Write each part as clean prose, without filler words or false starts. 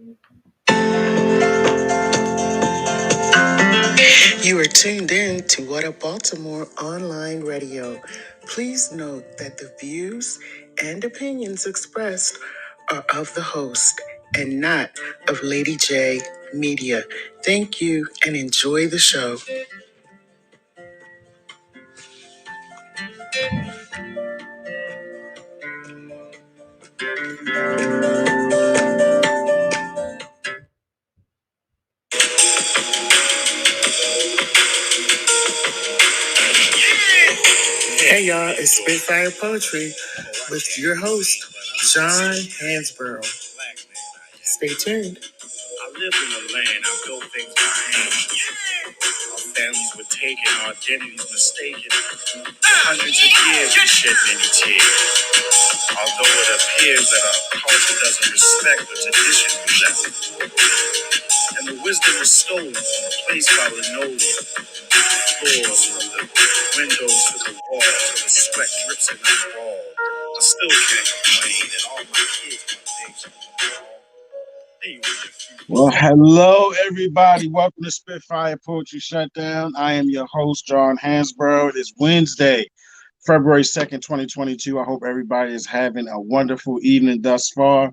You are tuned in to What a Baltimore Online Radio. Please note that the views and opinions expressed are of the host and not of Lady J Media. Thank you and enjoy the show. Hey y'all, it's Spitfire Poetry with your host, John Hansboro. Stay tuned. I live in a land, I built things by hand. Our families were taken, our identities mistaken. For hundreds of years, we shed many tears. Although it appears that our culture doesn't respect the tradition we left. And the wisdom is stolen, replaced by linoleum. Floors from the windows to the wall, till the sweat drips in the wall. I still can't complain, and all my kids want things on the wall. Well, hello, everybody. Welcome to Spitfire Poetry Shutdown. I am your host, John Hansboro. It is Wednesday, February 2nd, 2022. I hope everybody is having a wonderful evening thus far.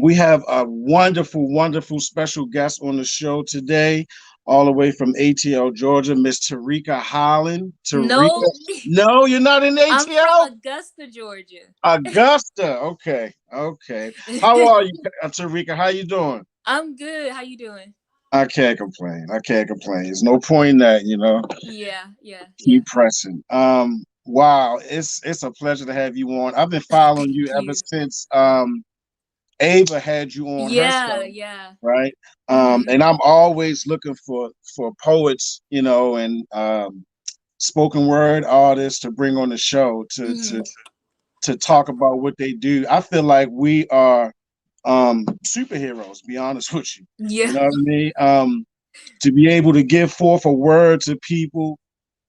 We have a wonderful, wonderful special guest on the show today, all the way from ATL, Georgia, Miss Tanika Holland. No, you're not in ATL? I'm from Augusta, Georgia. Augusta. Okay. How are you, Tanika? How you doing? I'm good. How you doing? I can't complain. There's no point in that, Yeah. Keep pressing. Wow, it's a pleasure to have you on. I've been following you ever since Ava had you on her show, right? And I'm always looking for poets, and spoken word artists to bring on the show to talk about what they do. I feel like we are superheroes, be honest with you. Yeah. You know what I mean? To be able to give forth a word to people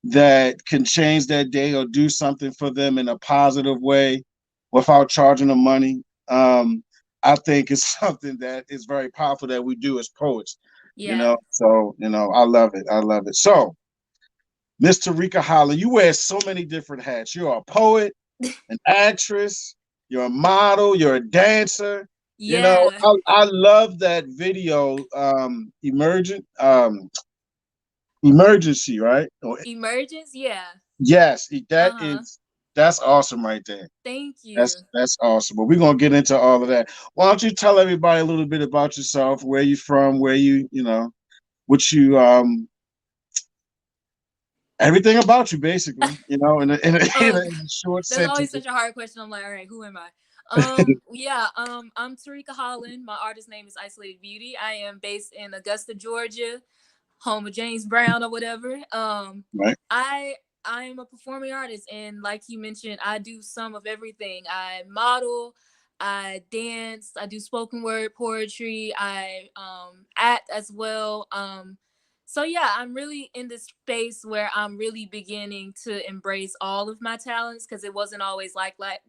that can change their day or do something for them in a positive way without charging them money. I think it's something that is very powerful that we do as poets. Yeah. So I love it. So, Miss Tanika Holland, you wear so many different hats. You're a poet, an actress, you're a model, you're a dancer. Yeah. I love that video, Emergency, right? Emergence, yeah. Yes, that's awesome right there. Thank you. That's awesome. But we're gonna get into all of that. Why don't you tell everybody a little bit about yourself, where you from, where what you everything about you basically, in a short That's sentence. always such a hard question. I'm like, all right, who am I? I'm Tanika Holland. My artist name is Isolated Beauty. I am based in Augusta, Georgia, home of James Brown or whatever. Right. I'm a performing artist, and like you mentioned, I do some of everything. I model, I dance, I do spoken word poetry, I act as well. So yeah, I'm really in this space where I'm really beginning to embrace all of my talents, because it wasn't always like that.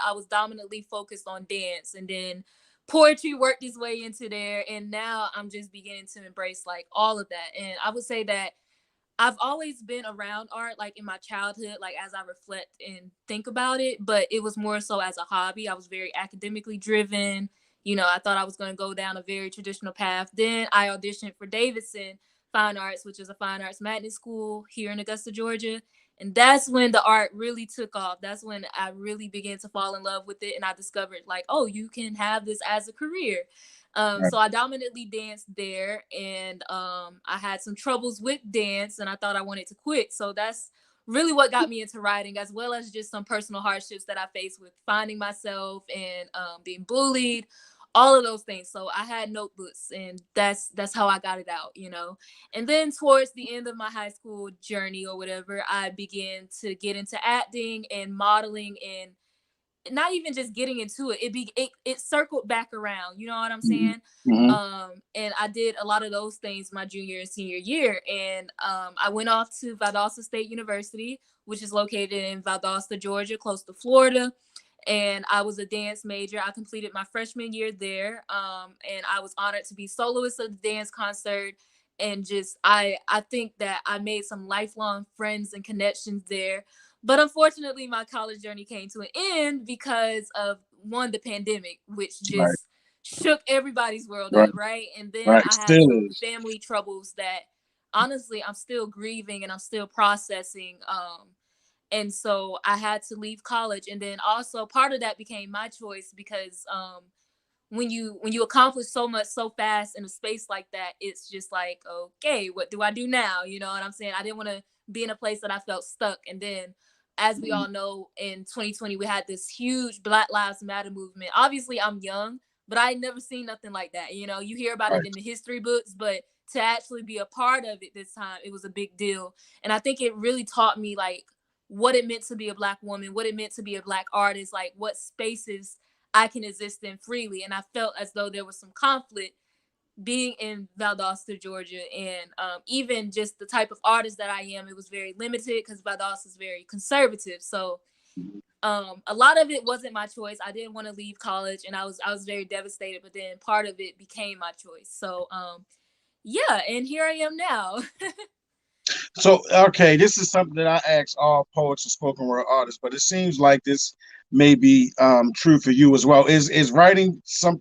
I was dominantly focused on dance, and then poetry worked its way into there, and now I'm just beginning to embrace like all of that. And I would say that I've always been around art, like in my childhood, like as I reflect and think about it, but it was more so as a hobby. I was very academically driven. I thought I was going to go down a very traditional path. Then I auditioned for Davidson Fine Arts, which is a fine arts magnet school here in Augusta, Georgia. And that's when the art really took off. That's when I really began to fall in love with it. And I discovered, like, oh, you can have this as a career. So I dominantly danced there, and I had some troubles with dance, and I thought I wanted to quit. So that's really what got me into writing, as well as just some personal hardships that I faced with finding myself and being bullied, all of those things. So I had notebooks, and that's how I got it out. And then towards the end of my high school journey or whatever, I began to get into acting and modeling, and not even just getting into it, it circled back around, you know what I'm saying? And I did a lot of those things my junior and senior year, and I went off to Valdosta State University, which is located in Valdosta, Georgia, close to Florida. and I was a dance major. I completed my freshman year there, and I was honored to be soloist of the dance concert. And just I think that I made some lifelong friends and connections there. But unfortunately, my college journey came to an end because of one, the pandemic, which Right, just shook everybody's world right, up, right? And then right. I had Still some is. family troubles that honestly I'm still grieving and I'm still processing. And so I had to leave college, and then also part of that became my choice because when you accomplish so much so fast in a space like that, it's just like, okay, what do I do now? You know what I'm saying? I didn't want to be in a place that I felt stuck. And then, as we all know, in 2020 we had this huge Black Lives Matter movement. Obviously I'm young, but I never seen nothing like that. You know, you hear about it Right. in the history books, but to actually be a part of it this time, it was a big deal. And I think it really taught me like what it meant to be a Black woman, what it meant to be a Black artist, like what spaces I can exist in freely. And I felt as though there was some conflict being in Valdosta, Georgia, and even just the type of artist that I am, it was very limited because Valdosta is very conservative. So a lot of it wasn't my choice. I didn't want to leave college, and I was very devastated. But then part of it became my choice. So yeah, and here I am now. So, okay, this is something that I ask all poets and spoken word artists, but it seems like this may be true for you as well. Is writing some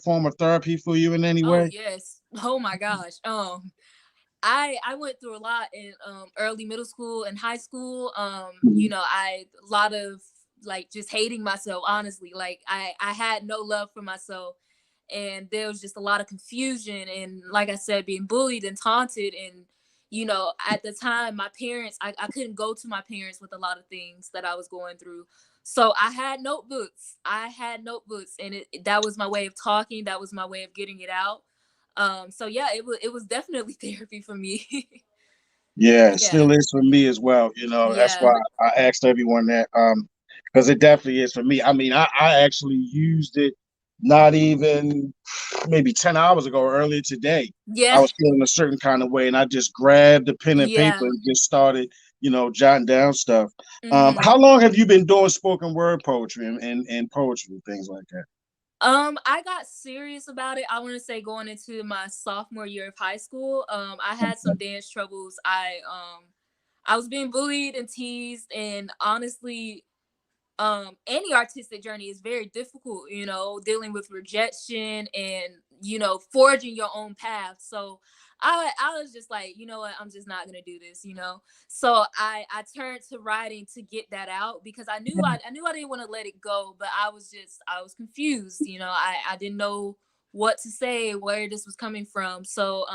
form of therapy for you in any Oh way? yes. Oh my gosh. I went through a lot in early middle school and high school. You Mhm. know, I a lot of like just hating myself, honestly. Like I had no love for myself, and there was just a lot of confusion, and like I said, being bullied and taunted. And you know, at the time my parents, I couldn't go to my parents with a lot of things that I was going through. So I had notebooks, and that was my way of talking, that was my way of getting it out. So yeah, it was definitely therapy for me. Yeah, it Yeah. still is for me as well. That's Yeah. why I asked everyone that, because it definitely is for me. I mean, I actually used it not even maybe 10 hours ago or earlier today. I Yeah. was feeling a certain kind of way, and I just grabbed a pen and paper Yeah. and just started, jotting down stuff. Mhm. How long have you been doing spoken word poetry and poetry, things like that? I got serious about it. I want to say going into my sophomore year of high school. I had some dance troubles. I was being bullied and teased, and honestly, any artistic journey is very difficult, you know, dealing with rejection and, you know, forging your own path. So I was just like, you know what, I'm just not gonna do this, you know. So I turned to writing to get that out because I knew I didn't want to let it go, but I was confused, you know. I didn't know what to say, where this was coming from. So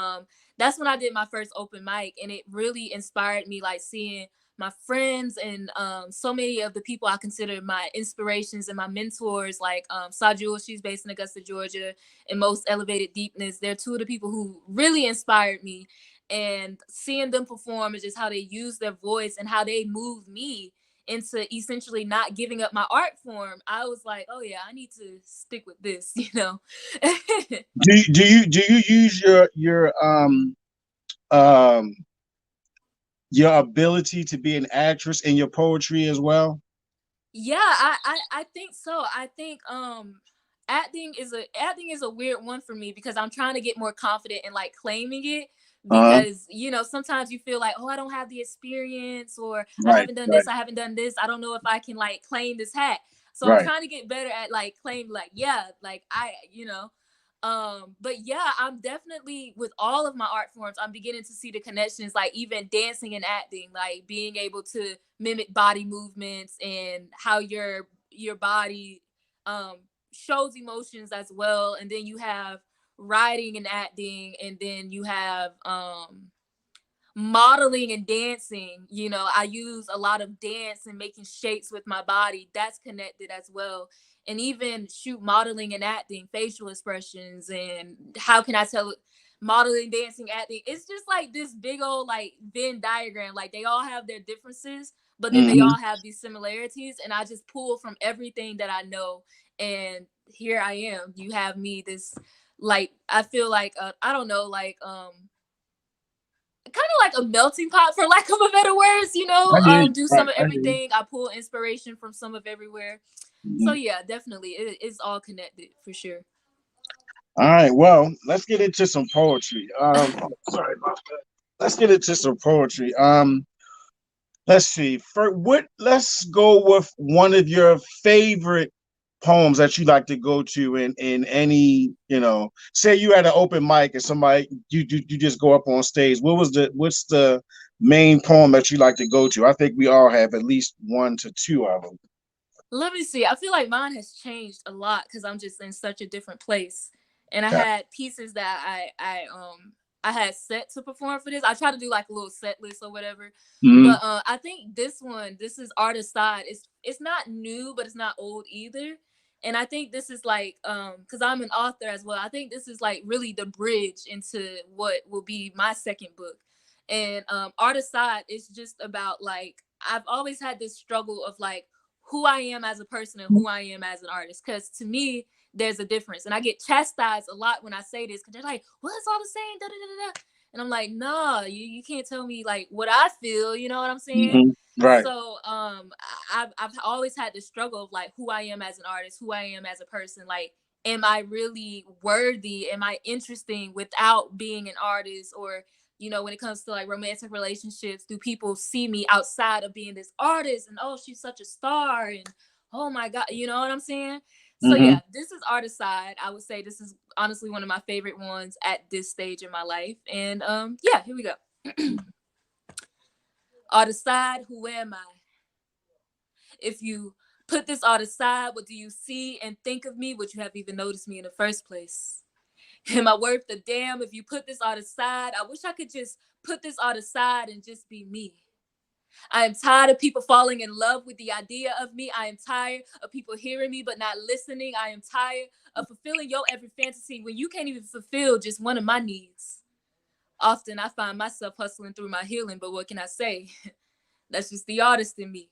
that's when I did my first open mic, and it really inspired me, like seeing my friends and so many of the people I consider my inspirations and my mentors, like Sajul, she's based in Augusta, Georgia, and Most Elevated Deepness. They're two of the people who really inspired me. And seeing them perform and just how they use their voice and how they move me into essentially not giving up my art form, I was like, oh yeah, I need to stick with this, you know. Do you use um your ability to be an actress in your poetry as well? Yeah, I think so. I think acting is a weird one for me because I'm trying to get more confident in like claiming it, Uh-huh. because you know sometimes you feel like, oh, I don't have the experience, or I Right, haven't done right, this, I haven't done this, I don't know if I can like claim this hat. So I'm right. trying to get better at like claim, like, yeah, like I, you know. But yeah, I'm definitely, with all of my art forms, I'm beginning to see the connections, like even dancing and acting, like being able to mimic body movements and how your body um shows emotions as well. And then you have writing and acting, and then you have modeling and dancing. You know, I use a lot of dance and making shapes with my body, that's connected as well. And even shoot, modeling and acting, facial expressions, and how can I tell, modeling, dancing, acting, it's just like this big old like Venn diagram. Like they all have their differences, but then they Hmm. all have these similarities, and I just pull from everything that I know. And here I am, you have me, this, like, I feel like I don't know, like kind of like a melting pot, for lack of a better words, you know. I hear you. Do Right, some of I hear you. everything, I pull inspiration from some of everywhere. So Mhm. yeah, definitely, it's all connected for sure. All right, well, let's get into some poetry. Sorry about that. Let's get into some poetry. Let's see. For what? Let's go with one of your favorite poems that you like to go to in any. Say you had an open mic and somebody you just go up on stage. What's the main poem that you like to go to? I think we all have at least one to two of them. Let me see. I feel like mine has changed a lot because I'm just in such a different place. And I Okay. had pieces that I had set to perform for this. I try to do like a little set list or whatever. But Hmm. I think this is Artist Side. It's not new, but it's not old either. And I think this is like because I'm an author as well. I think this is like really the bridge into what will be my second book. And Artist Side is just about like I've always had this struggle of like who I am as a person and who I am as an artist. Because to me, there's a difference. And I get chastised a lot when I say this because they're like, well, it's all the same. Da, da, da, da. And I'm like, nah, you can't tell me like what I feel. You know what I'm saying? Hmm. Right. So I've always had this struggle of like who I am as an artist, who I am as a person. Like, am I really worthy? Am I interesting without being an artist? Or when it comes to like romantic relationships, do people see me outside of being this artist and oh, she's such a star and oh my god, you know what I'm saying? So Hmm. yeah, this is Artist Side. I would say this is honestly one of my favorite ones at this stage in my life. And yeah, here we go. Artist Side, who am I? If you put this artist side, what do you see and think of me? Would you have even noticed me in the first place? Am I worth the damn if you put this artist side? I wish I could just put this artist side and just be me. I am tired of people falling in love with the idea of me. I am tired of people hearing me but not listening. I am tired of fulfilling your every fantasy when you can't even fulfill just one of my needs. Often I find myself hustling through my healing, but what can I say? That's just the artist in me.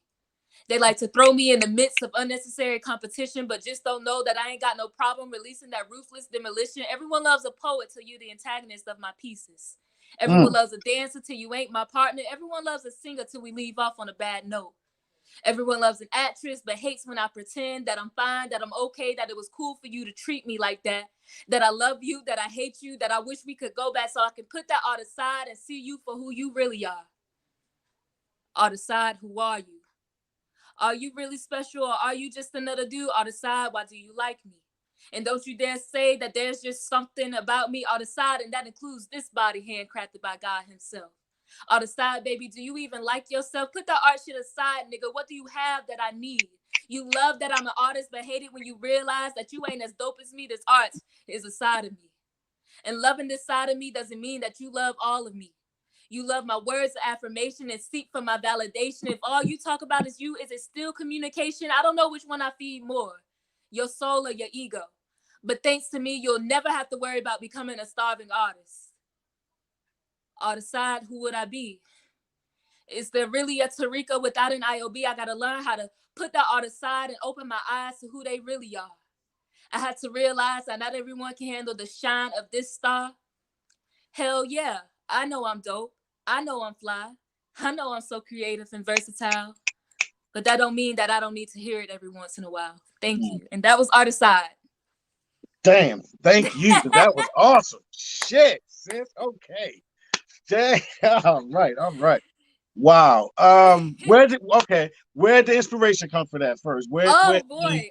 They like to throw me in the midst of unnecessary competition, but just don't know that I ain't got no problem releasing that ruthless demolition. Everyone loves a poet till you the antagonist of my pieces. Everyone Mm. loves a dancer till you ain't my partner. Everyone loves a singer till we leave off on a bad note. Everyone loves an actress, but hates when I pretend that I'm fine, that I'm okay, that it was cool for you to treat me like that, that I love you, that I hate you, that I wish we could go back so I can put that art aside and see you for who you really are. Art aside, who are you? Are you really special or are you just another dude? Or decide why do you like me? And don't you dare say that there's just something about me on the side, and that includes this body handcrafted by God Himself. On the side, baby, do you even like yourself? Put that art shit aside, nigga. What do you have that I need? You love that I'm an artist, but hate it when you realize that you ain't as dope as me. This art is a side of me. And loving this side of me doesn't mean that you love all of me. You love my words of affirmation and seek for my validation. If all you talk about is you, is it still communication? I don't know which one I feed more, your soul or your ego. But thanks to me, you'll never have to worry about becoming a starving artist. Or decide who would I be? Is there really a Tanika without an IOB? I gotta learn how to put that art aside and open my eyes to who they really are. I had to realize that not everyone can handle the shine of this star. Hell yeah, I know I'm dope. I know I'm fly. I know I'm so creative and versatile. But that don't mean that I don't need to hear it every once in a while. Thank Mm. you. And that was Artist Side. Damn. Thank you, because that was awesome. Shit, sis. Okay. Damn. All right. All right. Wow. Where did the inspiration come for that first? Where Oh boy.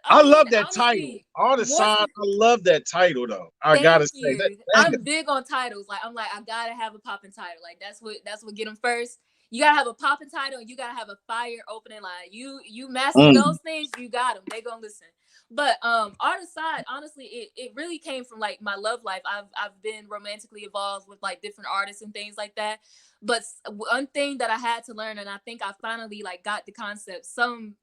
I love that title. Honestly, Artist more side. I love that title though. I thank gotta say that. you. I'm big on titles. Like I'm like I gotta have a popping title. Like that's what get them first. You gotta have a popping title and you gotta have a fire opening line. You master Mm, those things, you got them. They gonna listen. But Artist Side, honestly, it really came from like my love life. I've been romantically involved with like different artists and things like that. But one thing that I had to learn, and I think I finally like got the concept. Some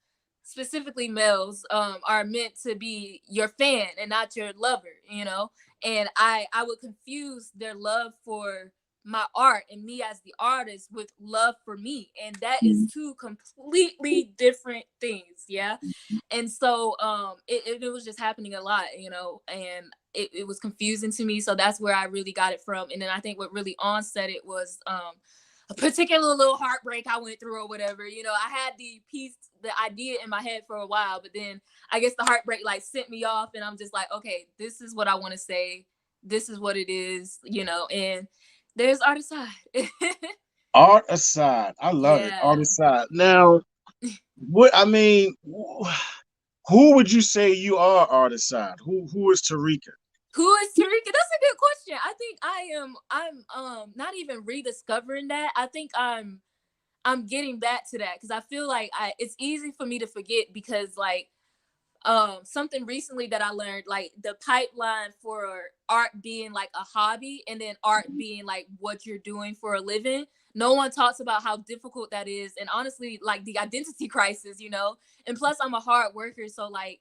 specifically males are meant to be your fan and not your lover. And I would confuse their love for my art and me as the artist with love for me, and that is mm, two completely different things. Yeah. And so it was just happening a lot, and it was confusing to me. So that's where I really got it from. And then I think what really onset it was a particular little heartbreak I went through or whatever. I had the idea in my head for a while, but then I guess the heartbreak like sent me off, and I'm just like, okay, this is what I want to say. This is what it is. And there's art aside. Art aside, I love it. Art Yeah. aside. Now, what I mean, who would you say you are? Art aside, who is Tanika? Who is Tanika? That's a good question. I think I'm not even rediscovering that. I think I'm getting back to that because I feel like it's easy for me to forget because like something recently that I learned, like the pipeline for art being like a hobby and then art being like what you're doing for a living. No one talks about how difficult that is, and honestly like the identity crisis. And plus I'm a hard worker, so like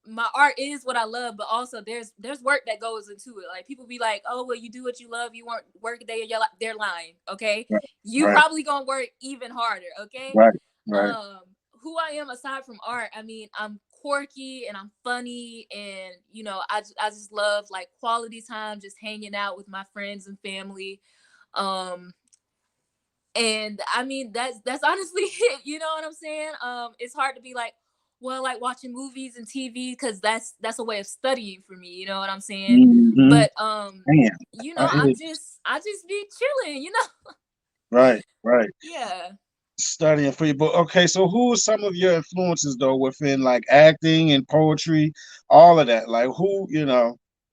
my art is what I love, but also there's work that goes into it. Like people be like, "Oh, well, you do what you love. You won't work a day of your life." They're lying. Okay, Right, you right, probably gonna work even harder. Okay, right, right. um, who I am aside from art, I mean, I'm quirky and I'm funny, and I just love like quality time, just hanging out with my friends and family. Um, and I mean that's honestly it. You know what I'm saying? It's hard to be like, well, like watching movies and TV because that's a way of studying for me. You know what I'm saying? Mm-hmm. But Damn, I I hear. just be chilling. Right, right. Yeah. Studying for your book. Okay, so who are some of your influences though within like acting and poetry, all of that? Like who,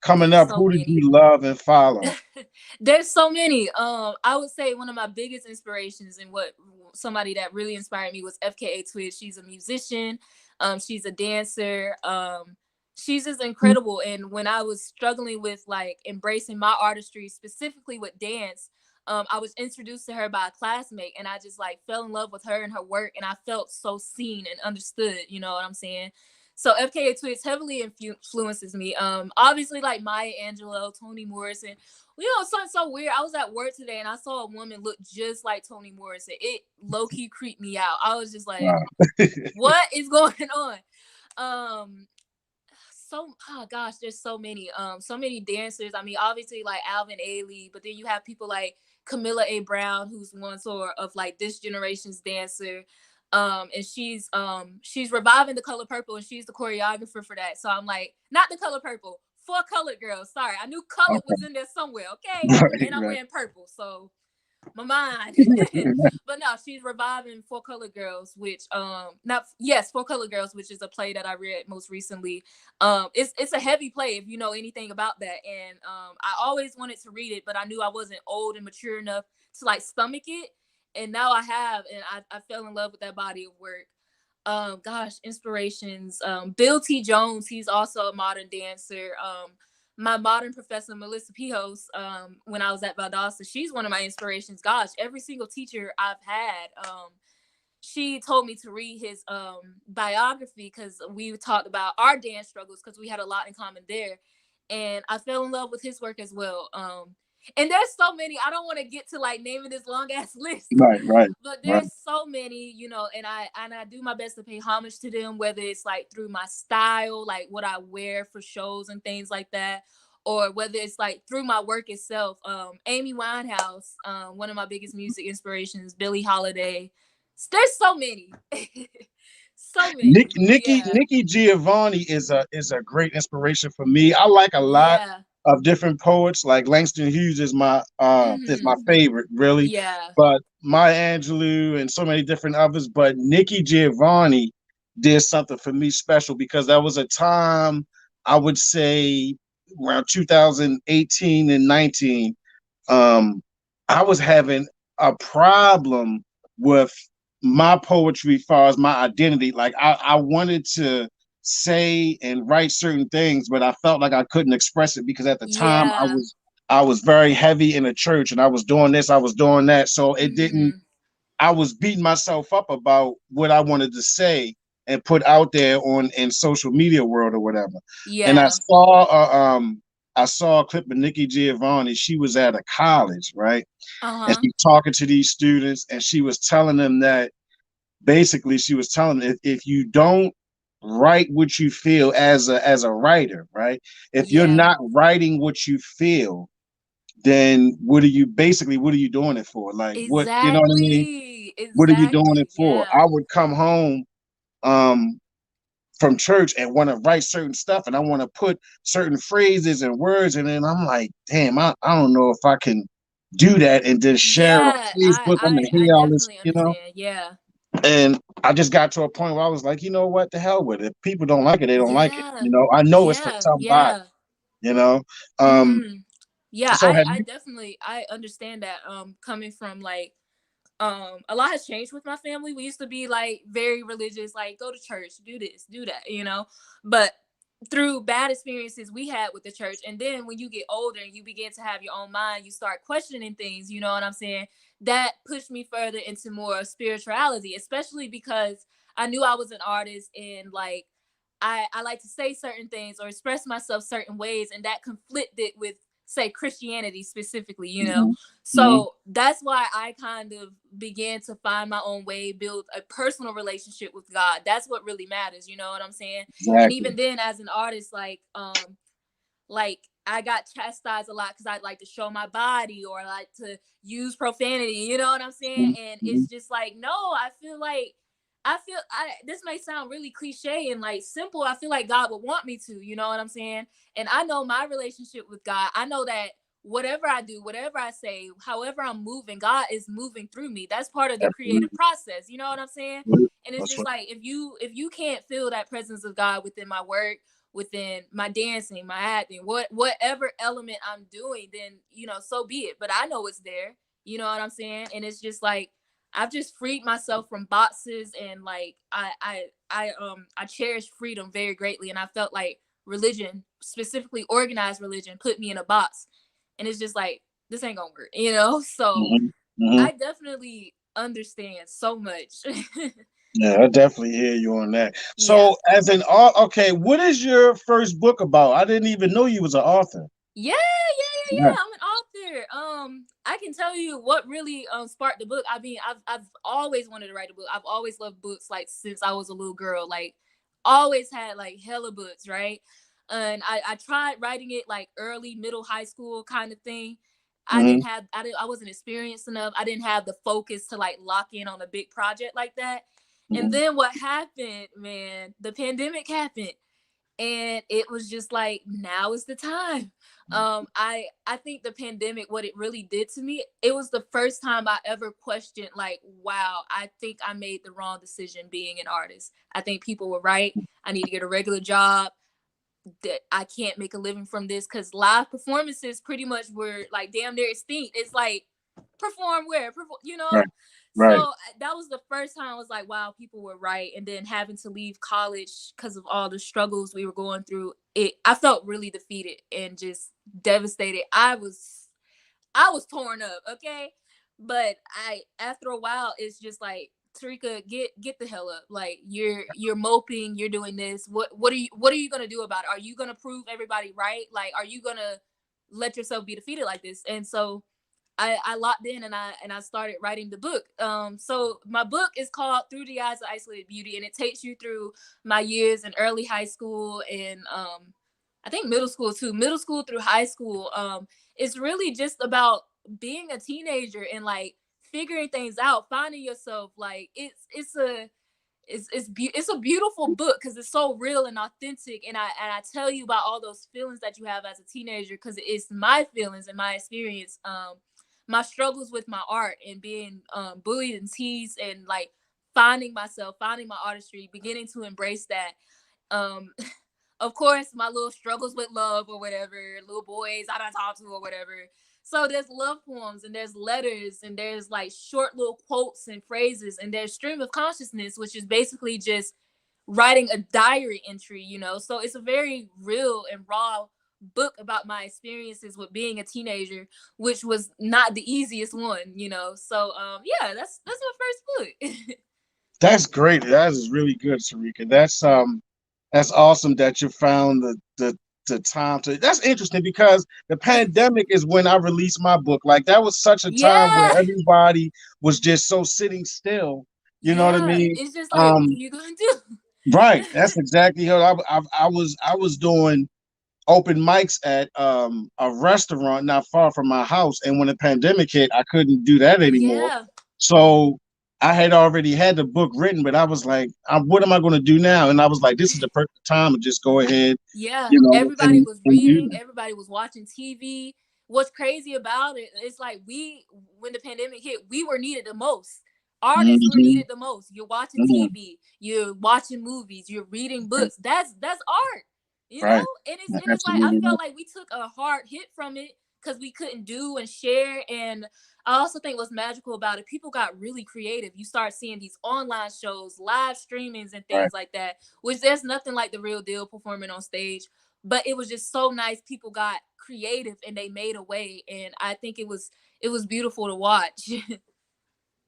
coming There's up, so who did many. you love and follow? There's so many. I would say one of my biggest inspirations and what somebody that really inspired me was FKA Twigs. She's a musician. She's a dancer. She's just incredible. And when I was struggling with like embracing my artistry, specifically with dance, I was introduced to her by a classmate, and I just like fell in love with her and her work, and I felt so seen and understood. You know what I'm saying? So FKA Twigs heavily influences me. Obviously like Maya Angelou, Toni Morrison. Something so weird. I was at work today and I saw a woman look just like Toni Morrison. It low key creeped me out. I was just like, Wow. what is going on? Um, oh gosh, there's so many dancers. I mean, obviously like Alvin Ailey, but then you have people like Camilla A. Brown, who's one sort of like this generation's dancer. And she's reviving the color purple, and she's the choreographer for that. So I'm like, not the color purple, for colored girls. Sorry, I knew colored was Okay. in there somewhere. Okay, Right, and I'm right. wearing purple, so my mind. But no, she's reviving Four Color Girls, which not yes, Four Color Girls, which is a play that I read most recently. It's a heavy play if you know anything about that. And I always wanted to read it, but I knew I wasn't old and mature enough to like stomach it. And now I have, and I fell in love with that body of work. Gosh, inspirations. Bill T. Jones, he's also a modern dancer. My modern professor, Melissa Pihos, when I was at Valdosta, she's one of my inspirations. Gosh, every single teacher I've had, she told me to read his biography because we talked about our dance struggles because we had a lot in common there. And I fell in love with his work as well. And there's so many. I don't want to get to like naming this long ass list, Right, right, but right. there's so many, and I do my best to pay homage to them, whether it's like through my style, like what I wear for shows and things like that, or whether it's like through my work itself. Amy Winehouse, one of my biggest music inspirations, Billie Holiday. There's so many. So many. Yeah. Nikki Giovanni is a great inspiration for me. I like a lot Yeah. of different poets. Like Langston Hughes is my Mm-hmm. favorite, really. Yeah. But Maya Angelou and so many different others. But Nikki Giovanni did something for me special because that was a time I would say around 2018 and 19. um, I was having a problem with my poetry as far as my identity. Like I wanted to say and write certain things, but I felt like I couldn't express it because at the time Yeah. I was very heavy in the church and I was doing this, I was doing that. So it didn't Mm-hmm. I was beating myself up about what I wanted to say and put out there on in social media world or whatever. And Yeah. I saw a clip of Nikki Giovanni. She was at a college, right? And Uh-huh. she's talking to these students, and she was telling them that basically she was telling them if you don't write what you feel as a writer, right? If you're Yeah. not writing what you feel, then what are you doing it for? Like, what, you know what I mean? Exactly. What are you doing Exactly. it for? Yeah. I would come home um from church and want to write certain stuff, and I want to put certain phrases and words, and then I'm like, damn, I don't know if I can do that and just share it on Yeah. Facebook. I'm gonna I hear all this, definitely understand. Yeah. and I just got to a point where I was like, you know what, the hell with it. If people don't like it, they don't like it. Yeah. I know it's for Yeah. somebody. Yeah. You know, um, Mm-hmm. Yeah, so have I you? definitely I understand that coming from like a lot has changed with my family. We used to be like very religious, like go to church, do this, do that, but through bad experiences we had with the church, and then when you get older and you begin to have your own mind, you start questioning things, you know what I'm saying? That pushed me further into more spirituality, especially because I knew I was an artist, and like I like to say certain things or express myself certain ways, and that conflicted with say Christianity specifically, Mhm, mhm, so that's why I kind of began to find my own way, build a personal relationship with God. That's what really matters, you know what I'm saying? And exactly. even then as an artist, like I got chastised a lot because I like to show my body or like to use profanity, you know what I'm saying? Mhm, And it's mhm, just like, no, I this may sound really cliche and like simple. I feel like God would want me to, you know what I'm saying? And I know my relationship with God. I know that whatever I do, whatever I say, however I'm moving, God is moving through me. That's part of the creative absolutely. process. You know what I'm saying? Right. And it's That's just right. like if you can't feel that presence of God within my work, within my dancing, my acting, whatever element I'm doing, then so be it. But I know it's there. You know what I'm saying? And it's just like I've just freed myself from boxes, and like I cherish freedom very greatly, and I felt like religion, specifically organized religion, put me in a box, and it's just like this ain't gonna work. So Mhm, mhm. I definitely understand so much. Yeah, I definitely hear you on that. Yeah. So, as an art, okay, what is your first book about? I didn't even know you was an author. Yeah, yeah, Yeah. yeah, yeah. I'm an author. I can tell you what really sparked the book. I mean, I've always wanted to write a book. I've always loved books like since I was a little girl. Like always had like hella books, right? And I tried writing it like early, middle, high school kind of thing. Hmm. I wasn't experienced enough. I didn't have the focus to like lock in on a big project like that. And Hmm. then what happened, man, the pandemic happened, and it was just like now is the time. I think the pandemic, what it really did to me, it was the first time I ever questioned like, wow, I think I made the wrong decision being an artist. I think people were right. I need to get a regular job. That I can't make a living from this, because live performances pretty much were like damn near extinct. It's like perform where Right. so Right. that was the first time I was like, wow, people were right. And then having to leave college because of all the struggles we were going through, it I felt really defeated and just devastated. I was torn up, okay? But I after a while it's just like, Tarika, get the hell up. Like you're moping, you're doing this. What are you gonna do about it? Are you gonna prove everybody right? Like, are you gonna let yourself be defeated like this? And so I locked in, and I started writing the book. So my book is called Through the Eyes of Isolated Beauty, and it takes you through my years in early high school and I think middle school too. Middle school through high school. It's really just about being a teenager and like figuring things out, finding yourself. Like it's a beautiful book because it's so real and authentic, and I tell you about all those feelings that you have as a teenager because it's my feelings and my experience, my struggles with my art and being bullied and teased, and like finding myself, finding my artistry, beginning to embrace that. um of course, my little struggles with love or whatever, little boys I don't talk to or whatever. So there's love poems, and there's letters, and there's like short little quotes and phrases, and there's stream of consciousness, which is basically just writing a diary entry. So it's a very real and raw book about my experiences with being a teenager, which was not the easiest one. So yeah, that's my first book. That's great. That is really good, Sarika. That's awesome that you found the time to. That's interesting because the pandemic is when I released my book. Like that was such a time where Yeah, everybody was just so sitting still. You know what I yeah, mean? it's just like, what are Um, you gonna do? right. That's exactly how I was doing. open mics at a restaurant not far from my house. And when the pandemic hit, I couldn't do that anymore. Yeah. So I had already had the book written, but I was like, what am I going to do now? And I was like, this is the perfect time to just go ahead, Yeah, you know, everybody was and do reading, that. everybody was watching TV. What's crazy about it, it's like when the pandemic hit, we were needed the most. Artists were Mm-hmm. needed the most. You're watching Mm-hmm. TV, you're watching movies, you're reading books. That's art, you know. Right. And it's like I Absolutely right. felt like we took a hard hit from it because we couldn't do and share. And I also think what's magical about it, people got really creative. You start seeing these online shows, live streamings, and Right. things like that, which there's nothing like the real deal performing on stage. But it was just so nice. People got creative and they made a way, and I think it was beautiful to watch.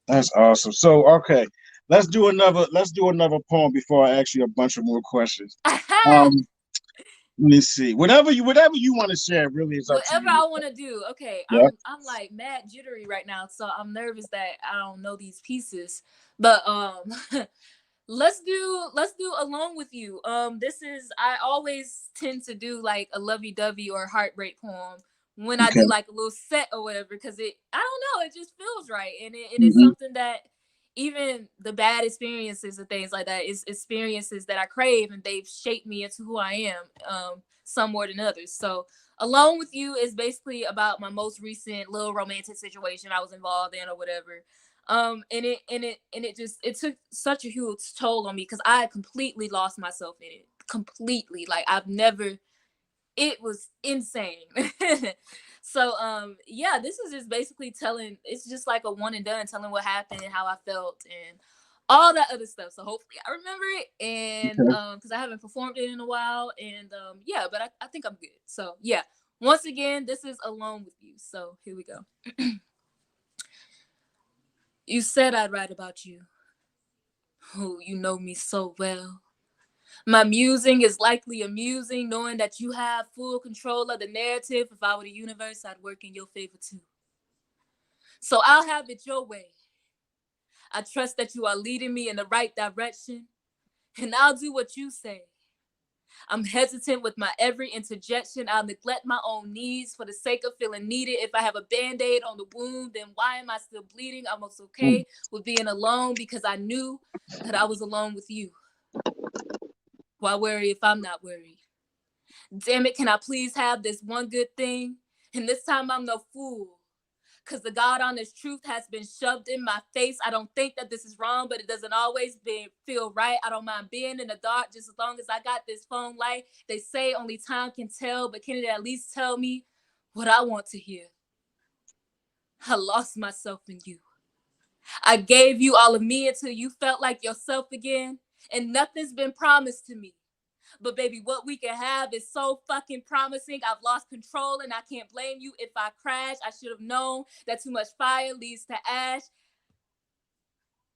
That's awesome. So, okay, let's do another poem before I ask you a bunch of more questions. Um, Let me see. Whatever you want to share, really is up to Whatever you. I want to do. Okay, Yeah. I'm like mad jittery right now, so I'm nervous that I don't know these pieces. But let's do alone with you. This is, I always tend to do like a lovey-dovey or heartbreak poem when I do Okay. like a little set or whatever, because it, I don't know, it just feels right. And it is Hmm. something that even the bad experiences and things like that is experiences that I crave, and they've shaped me into who I am, some more than others. So alone with you is basically about my most recent little romantic situation I was involved in or whatever. And it just, it took such a huge toll on me because I completely lost myself in it, completely. Like I've never, it was insane. So yeah, this is just basically telling, it's just like a one and done, telling what happened and how I felt and all that other stuff. So hopefully I remember it, and Okay. because I haven't performed it in a while. And yeah, but I think I'm good. So yeah, once again, this is Alone with You. So here we go. You said I'd write about you. Oh, you know me so well. My musing is likely amusing, knowing that you have full control of the narrative. If I were the universe, I'd work in your favor too. So I'll have it your way. I trust that you are leading me in the right direction, and I'll do what you say. I'm hesitant with my every interjection. I'll neglect my own needs for the sake of feeling needed. If I have a band aid on the wound, then why am I still bleeding? I'm most Mm. okay with being alone because I knew that I was alone with you. Why worry if I'm not worried? Damn it, can I please have this one good thing? And this time I'm no fool. Because the God honest truth has been shoved in my face. I don't think that this is wrong, but it doesn't always feel right. I don't mind being in the dark just as long as I got this phone light. They say only time can tell, but can it at least tell me what I want to hear? I lost myself in you. I gave you all of me until you felt like yourself again, and nothing's been promised to me. But baby, what we can have is so fucking promising. I've lost control and I can't blame you if I crash. I should have known that too much fire leads to ash.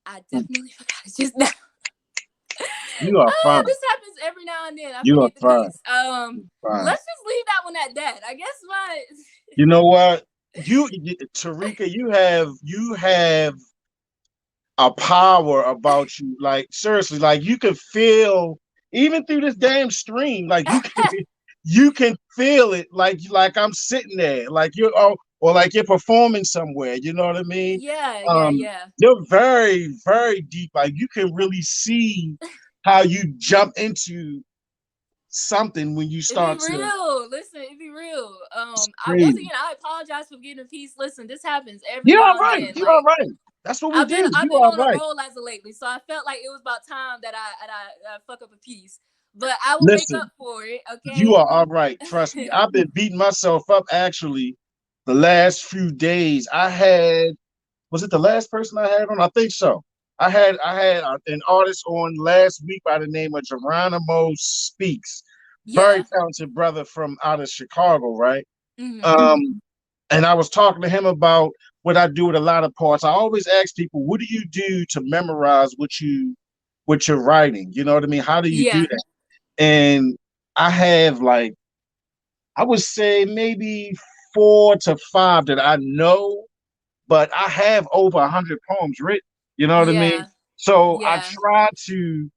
I definitely forgot it just now. You are fine. This happens every now and then. I You are forget the fine. piece. Fine. Let's just leave that one at that. I guess my You know what? Tarika, you have a power about you. Like seriously, like you can feel even through this damn stream. Like you can feel it. Like I'm sitting there. Like you're or like you're performing somewhere. You know what I mean? yeah, yeah, yeah. You're very very deep. Like you can really see how you jump into something when you It be start to. real. Listen, it be real. It's I once crazy. again I apologize for getting a piece. Listen, this happens every You're all now and right. then. You're all Like right. That's what we I've been do. I've You been are on a right. roll as of lately, so I felt like it was about time that I fuck up a piece. But I will make Listen, up for it, you okay? are all right. Trust me. I've been beating myself up actually the last few days. I had, was it the last person I had on? I think so. I had an artist on last week by the name of Geronimo Speaks. Very Yeah. talented brother from out of Chicago, right? Hmm. Um, and I was talking to him about what I do with a lot of parts. I always ask people, what do you do to memorize what you're writing? You know what I mean? How do you do Yeah. that? And I have like I would say maybe 4 to 5 that I know, but I have over 100 poems written. You know what I mean? Yeah. So I Yeah. try to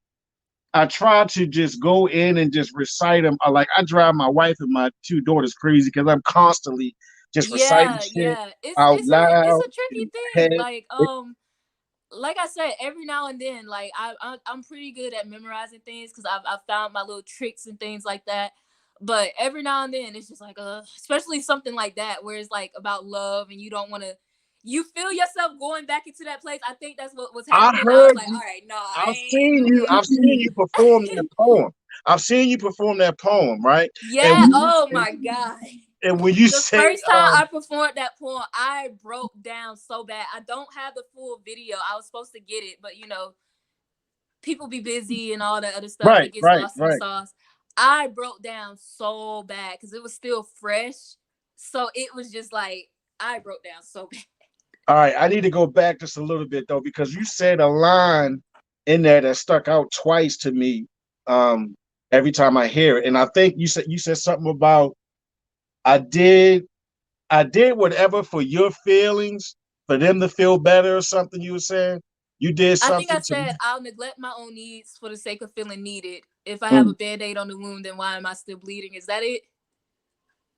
I try to just go in and just recite them. Like I drive my wife and my two daughters crazy because I'm constantly just reciting Yeah, shit yeah. out It's loud a tricky in my thing. head. Like I said, every now and then, like I'm pretty good at memorizing things because I've found my little tricks and things like that. But every now and then, it's just like, especially something like that where it's like about love and you don't want to. You feel yourself going back into that place. I think that's what was I happening. I was heard like, all you. right, no, I've I seen you. I've seen you perform ain't. that poem. I've seen you perform that poem, right? And Yeah. Oh my god. when you The say, first time I performed that poem, I broke down so bad. I don't have the full video. I was supposed to get it, but people be busy and all that other stuff. right, It gets right, lost in the right. sauce. I broke down so bad because it was still fresh. So it was just like I broke down so bad. All right, I need to go back just a little bit though, because you said a line in there that stuck out twice to me. Um, every time I hear it, and I think you said something about I did I did whatever for your feelings, for them to feel better or something. You were saying you did I think I something to said I'll neglect my own needs for the sake of feeling needed. If I have a mm. band-aid on the wound, then why am I still bleeding? Is that it?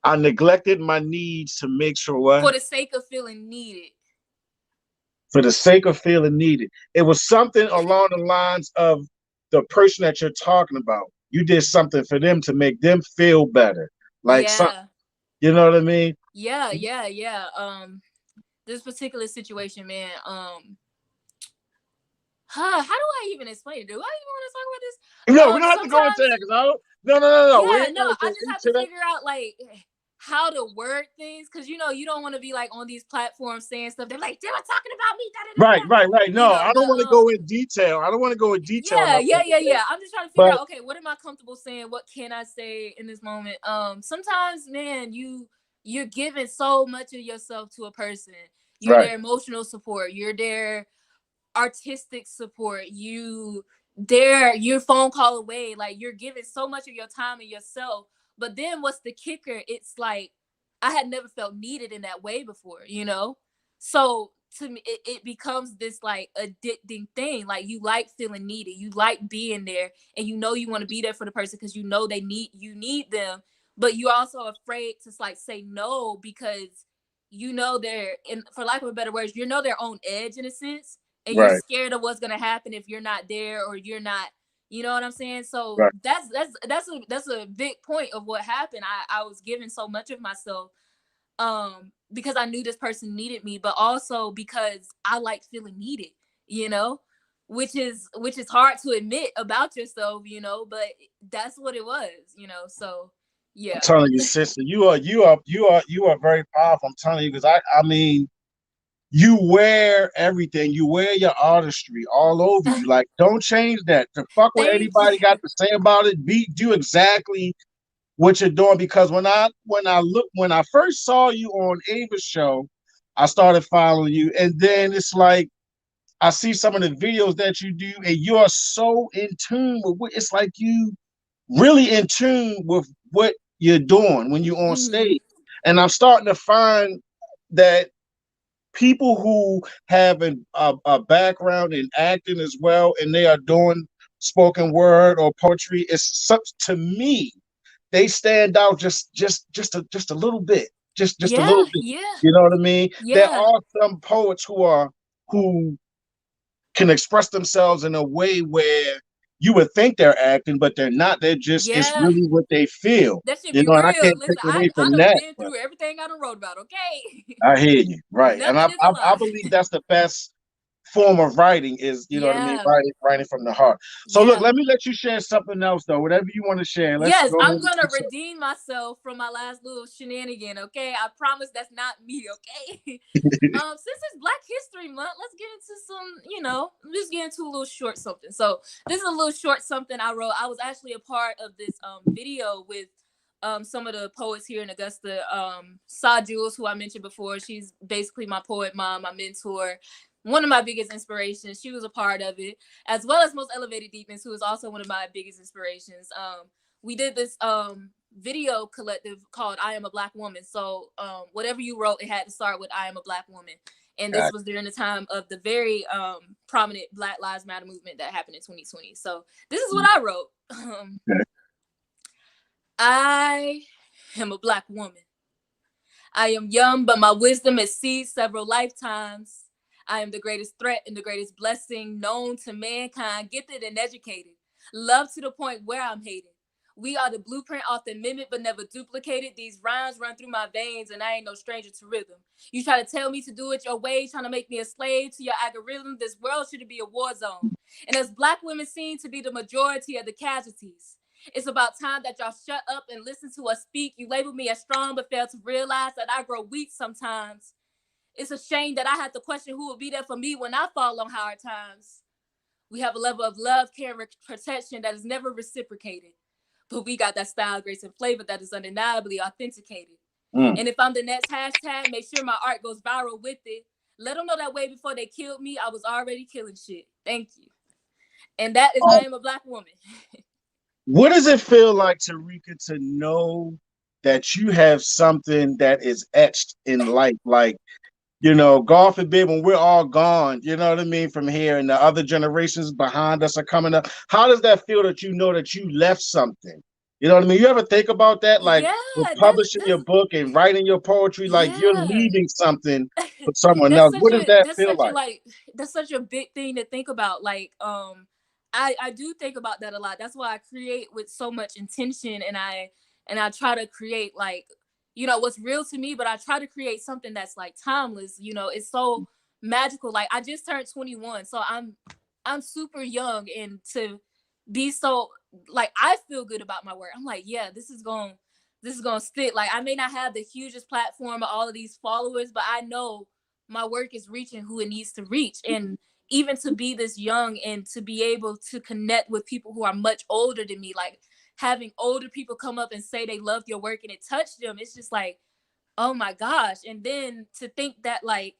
I neglected my needs to make sure what For the sake of feeling needed. for the sake of feeling needed. It was something along the lines of the person that you're talking about. You did something for them to make them feel better. Like something, Yeah. you know what I mean? Yeah, yeah, yeah. This particular situation, man. How do I even explain it? Do I even want to talk about this? No, we don't have to go into Sometimes, that because I don't. No, no, no, no. We yeah, ain't no, gonna I go just have to into that. figure out like how to word things because you don't want to be like on these platforms saying stuff. They're like, they were talking about me, da da da Right, da. right, right. No, I don't But want to go in detail. I don't want to go in detail on yeah, nothing yeah, like yeah, that. yeah. I'm just trying to figure But out, okay, what am I comfortable saying? What can I say in this moment? Sometimes, man, you're giving so much of yourself to a person. You're right, their emotional support. You're their artistic support. They're your phone call away. Like you're giving so much of your time and yourself. But then what's the kicker? It's like I had never felt needed in that way before. So to me, it becomes this like addicting thing. Like you like feeling needed, you like being there, and you want to be there for the person because you need them, but you're also afraid to like say no because they're in, for lack of a better words, their own edge in a sense, and you're right, scared of what's gonna happen if you're not there or you're not. You know what I'm saying? So right. that's a big point of what happened. I was giving so much of myself because I knew this person needed me, but also because I like feeling needed, you know, which is hard to admit about yourself, but that's what it was. So I'm yeah. telling you, sister, you are very powerful. I'm telling you because I mean, you wear everything. You wear your artistry all over you. Like, don't change that. To fuck what Thank you. anybody got to say about it. Do exactly what you're doing because when I first saw you on Ava's show, I started following you, and then it's like I see some of the videos that you do, and you are so in tune with what it's like you really in tune with what you're doing when you're on Hmm. stage. And I'm starting to find that people who have a background in acting as well, and they are doing spoken word or poetry, it's such to me they stand out just a little bit, just a Yeah, little bit. yeah, You know what I mean? There yeah, are some poets who can express themselves in a way where you would think they're acting, but they're not. They're just it's yeah. really what they feel. That should You be know, and I real. can't Listen, take I away I from done that. been But through everything I done wrote about. Okay, I hear you, right? And I nothing is a I, I lie. believe that's the best form of writing is you know what I mean, Yeah, writing from the heart. So look, yeah. let me let you share something else though. Whatever you want to share, let's Yes, go ahead I'm and gonna do so. redeem myself from my last little shenanigan. Okay, I promise that's not me. Okay. Since it's Black History Month, let's get into just get into a little short something. So this is a little short something I wrote. I was actually a part of this video with some of the poets here in Augusta. Saw Jules, who I mentioned before, she's basically my poet mom, my mentor, one of my biggest inspirations. She was a part of it, as well as Most Elevated Deepness, who is also one of my biggest inspirations. We did this video collective called I Am a Black Woman. So whatever you wrote, it had to start with I am a Black woman. And this Gotcha. was during the time of the very prominent Black Lives Matter movement that happened in 2020. So this is what I wrote. Okay. I am a Black woman. I am young, but my wisdom exceeds several lifetimes. I am the greatest threat and the greatest blessing known to mankind, gifted and educated. Love to the point where I'm hated. We are the blueprint, often mimicked but never duplicated. These rhymes run through my veins, and I ain't no stranger to rhythm. You try to tell me to do it your way, trying to make me a slave to your algorithm. This world should be a war zone. And as Black women seem to be the majority of the casualties, it's about time that y'all shut up and listen to us speak. You label me as strong, but fail to realize that I grow weak sometimes. It's a shame that I have to question who will be there for me when I fall on hard times. We have a level of love, care, and protection that is never reciprocated. But we got that style, grace, and flavor that is undeniably authenticated. And if I'm the next hashtag, make sure my art goes viral with it. Let them know that way before they killed me, I was already killing shit. Thank you. And that is, I am a Black woman. What does it feel like, Tanika, to know that you have something that is etched in life? Like, God forbid when we're all gone, you know what I mean, from here, and the other generations behind us are coming up. How does that feel that you know that you left something? You know what I mean? You ever think about that? Like, Yeah, with publishing your book and writing your poetry, like you're yeah. leaving something for someone else. What does that feel like? That's such a big thing to think about. Like, I do think about that a lot. That's why I create with so much intention, and I try to create, like, what's real to me, but I try to create something that's like timeless. It's so magical. Like, I just turned 21, so I'm super young, and to be so, like, I feel good about my work. I'm like, yeah, this is gonna stick. Like, I may not have the hugest platform of all of these followers, but I know my work is reaching who it needs to reach. And even to be this young and to be able to connect with people who are much older than me, like having older people come up and say they loved your work and it touched them, it's just like, oh my gosh. And then to think that, like,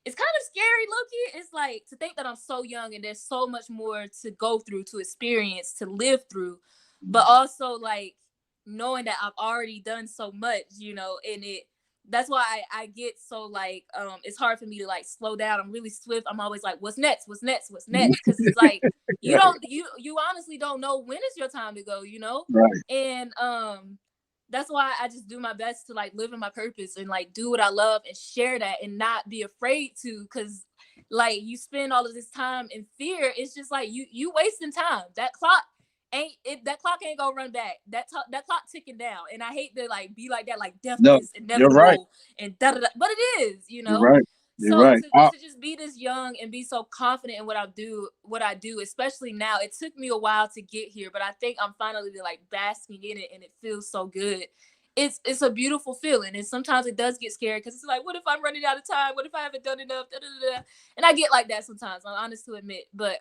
it's kind of scary, Loki. It's like, to think that I'm so young and there's so much more to go through, to experience, to live through, but also, like, knowing that I've already done so much, and that's why I get so, like, it's hard for me to, like, slow down. I'm really swift. I'm always like, what's next? What's next? What's next? Because it's like, you honestly don't know when is your time to go, Right. And that's why I just do my best to, like, live in my purpose and, like, do what I love and share that and not be afraid to, because, like, you spend all of this time in fear. It's just like you wasting time. That clock ain't gonna run back. That clock ticking down. And I hate to, like, be like that, like death No, is you're right. inevitable and da da da, but it is, You're right. You're So right. to just be this young and be so confident in what I do, especially now. It took me a while to get here, but I think I'm finally, like, basking in it, and it feels so good. It's a beautiful feeling, and sometimes it does get scary because it's like, what if I'm running out of time? What if I haven't done enough? Da, da, da, da. And I get like that sometimes. I'm honest to admit, but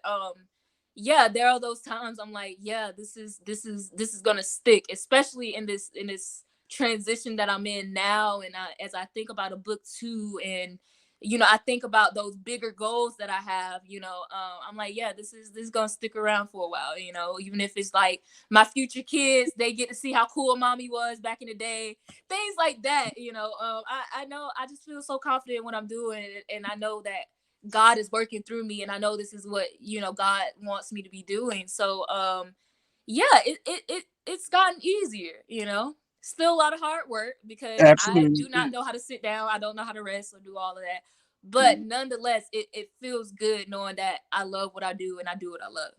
yeah, there are those times I'm like, yeah, this is gonna stick, especially in this transition that I'm in now. And as I think about a book too, and I think about those bigger goals that I have. I'm like, yeah, this is gonna stick around for a while. Even if it's like my future kids, they get to see how cool mommy was back in the day, things like that. I know, I just feel so confident in what I'm doing, and I know that God is working through me, and I know this is what God wants me to be doing. So yeah, it's gotten easier. Still a lot of hard work because I do not Absolutely. know how to sit down. I don't know how to rest or do all of that. But nonetheless, it feels good knowing that I love what I do and I do what I love.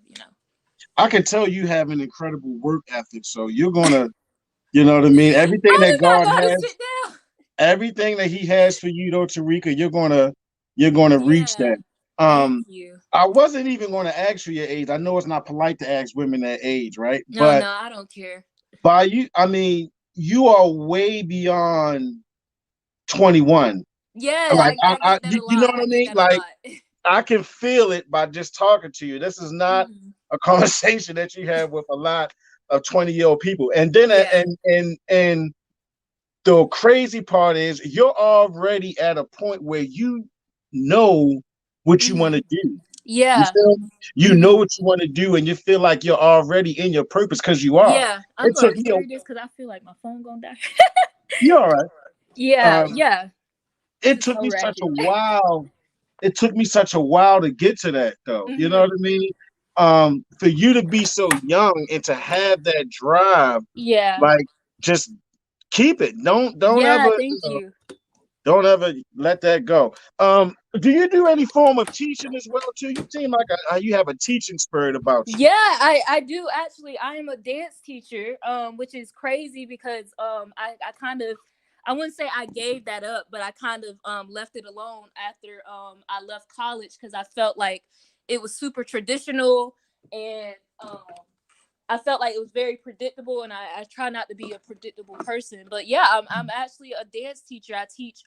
I can tell you have an incredible work ethic. So you're gonna, you know what I mean? Everything I that do not God know how to has, sit down. everything that He has for you, though, Tarika, you're gonna reach Yeah. that. Thank you. I wasn't even going to ask you your age. I know it's not polite to ask women that age, right? No, But no, I don't care. by you, I mean you are way beyond 21. Yeah, Like I get that a you know lot. what I I get mean? that a Like lot. I can feel it by just talking to you. This is not Mhm. a conversation that you have with a lot of 20-year-old people. And then Yeah. and the crazy part is you're already at a point where you know what you want to Mhm. do. You Yeah. feel you know Mhm. what you want to do, and you feel like you're already in your purpose because you are. Yeah. I'm It gonna took me a carry this because I feel like my phone gonna die. you're all right. Yeah. Um, Yeah. This it is took so me such a ratchet. while. it took me such a while to get to that though. You know what Hmm. I mean? For you to be so young and to have that drive, Yeah. like just keep it. Don't Yeah, ever, thank you. don't ever let that go. Do you do any form of teaching as well too? You seem like you have a teaching spirit about you. Yeah, I do actually. I am a dance teacher, which is crazy because I kind of, I wouldn't say I gave that up, but I kind of left it alone after I left college because I felt like it was super traditional, and I felt like it was very predictable, and I try not to be a predictable person. But yeah, I'm actually a dance teacher. I teach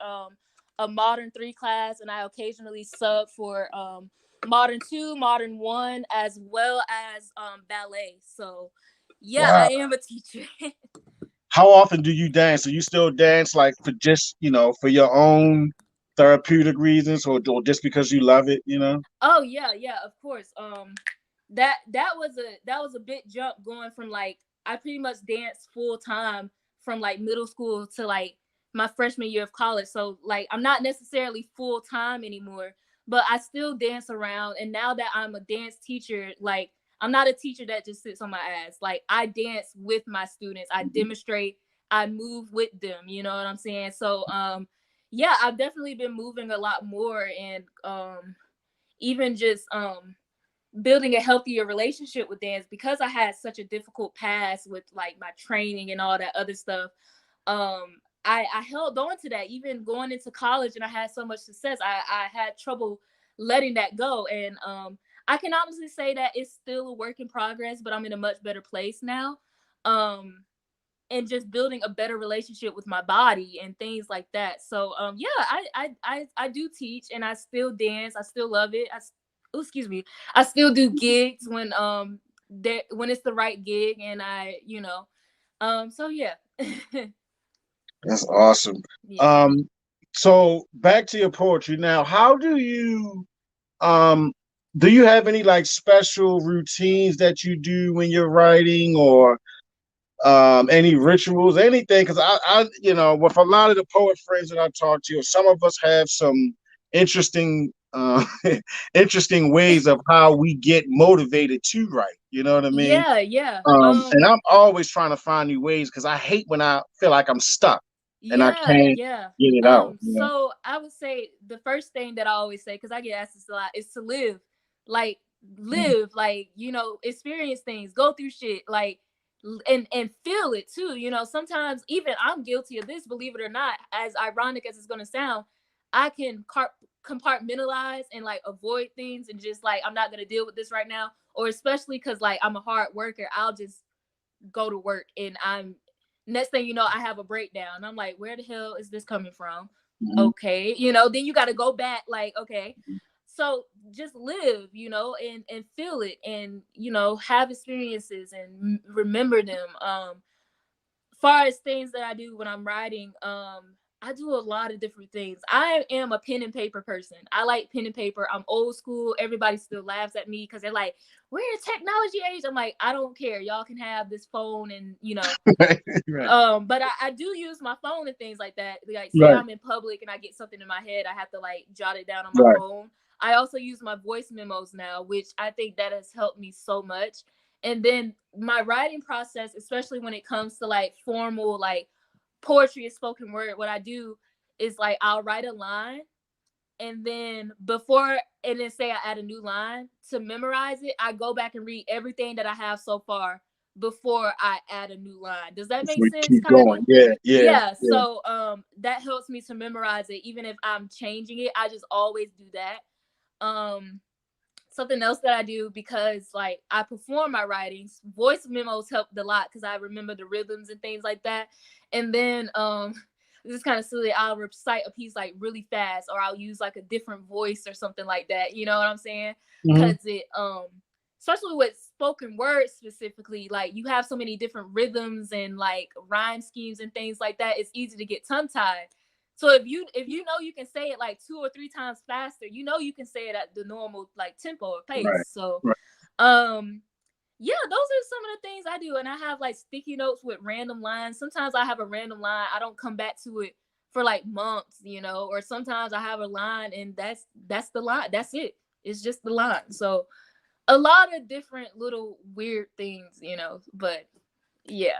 a modern 3 class, and I occasionally sub for modern 2, modern 1, as well as ballet. So yeah, Wow. I am a teacher. How often do you dance? Do you still dance like for just, for your own therapeutic reasons or just because you love it, you know? Oh yeah, yeah, of course. That was a big jump going from like I pretty much danced full time from like middle school to like my freshman year of college. So like I'm not necessarily full time anymore, but I still dance around. And now that I'm a dance teacher, like I'm not a teacher that just sits on my ass. Like I dance with my students. I demonstrate, I move with them, you know what I'm saying? So yeah, I've definitely been moving a lot more, and even just building a healthier relationship with dance because I had such a difficult past with like my training and all that other stuff. I held on to that even going into college, and I had so much success. I had trouble letting that go, and I can honestly say that it's still a work in progress, but I'm in a much better place now. Um, and just building a better relationship with my body and things like that. So yeah, I do teach, and I still dance. I still love it. Oh, excuse me. I still do gigs when it's the right gig, and so yeah. That's awesome. Yeah. Um, so back to your poetry now. How um do you have any like special routines that you do when you're writing or any rituals, anything? Because with a lot of the poet friends that I talk to, some of us have some interesting interesting ways of how we get motivated to write, you know what I mean? Yeah, yeah. And I'm always trying to find new ways because I hate when I feel like I'm stuck and I Yeah, can't yeah. get it out, So I would say the first thing that I always say, because I get asked this a lot, is to live. Like live, like, experience things, go through shit, like and feel it too. Sometimes even I'm guilty of this, believe it or not, as ironic as it's gonna sound, I can compartmentalize and like avoid things and just like I'm not gonna deal with this right now. Or especially because like I'm a hard worker, I'll just go to work, and I'm next thing you know I have a breakdown. I'm like, where the hell is this coming from? Mhm. Okay, then you got to go back, like, okay, so just live, and feel it, and have experiences and remember them. Far as things that I do when I'm writing, I do a lot of different things. I am a pen and paper person. I like pen and paper. I'm old school. Everybody still laughs at me because they're like, "We're in technology age." I'm like, I don't care. Y'all can have this phone, and Right, but I do use my phone and things like that. Like, say right, I'm in public and I get something in my head, I have to like jot it down on my right. phone. I also use my voice memos now, which I think that has helped me so much. And then my writing process, especially when it comes to like formal like poetry and spoken word, what I do is like I'll write a line, and then say I add a new line to memorize it, I go back and read everything that I have so far before I add a new line. Does that If make we sense? keep Kind of. going, yeah, yeah, Yeah. yeah. So that helps me to memorize it, even if I'm changing it. I just always do that. Something else that I do, because like I perform my writings, voice memos helped a lot because I remember the rhythms and things like that. And then this is kind of silly, I'll recite a piece like really fast, or I'll use like a different voice or something like that, you know what I'm saying? Hmm. Because it especially with spoken words specifically, like you have so many different rhythms and like rhyme schemes and things like that, it's easy to get tongue tied. So if you know you can say it like 2 or 3 times faster, you can say it at the normal like tempo or pace. Right, So right. um yeah, those are some of the things I do. And I have like sticky notes with random lines. Sometimes I have a random line, I don't come back to it for like months, or sometimes I have a line and that's the line. That's it. It's just the line. So a lot of different little weird things, but yeah.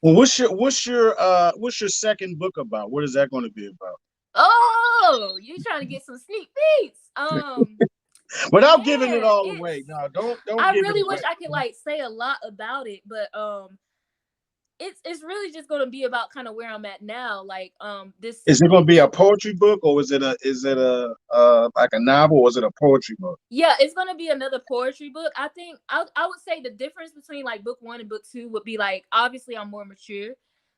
Well, what's your second book about? What is that going to be about? Oh, you trying to get some sneak peeks? Without giving it Man, all it's away. No, don't I give it really wish away. I could like say a lot about it, but it's really just gonna be about kind of where I'm at now. Like this Is it going to be a poetry book, or is it a like a novel, or is it a poetry book? Yeah, it's gonna be another poetry book. I think I would say the difference between like book one and book two would be like obviously I'm more mature.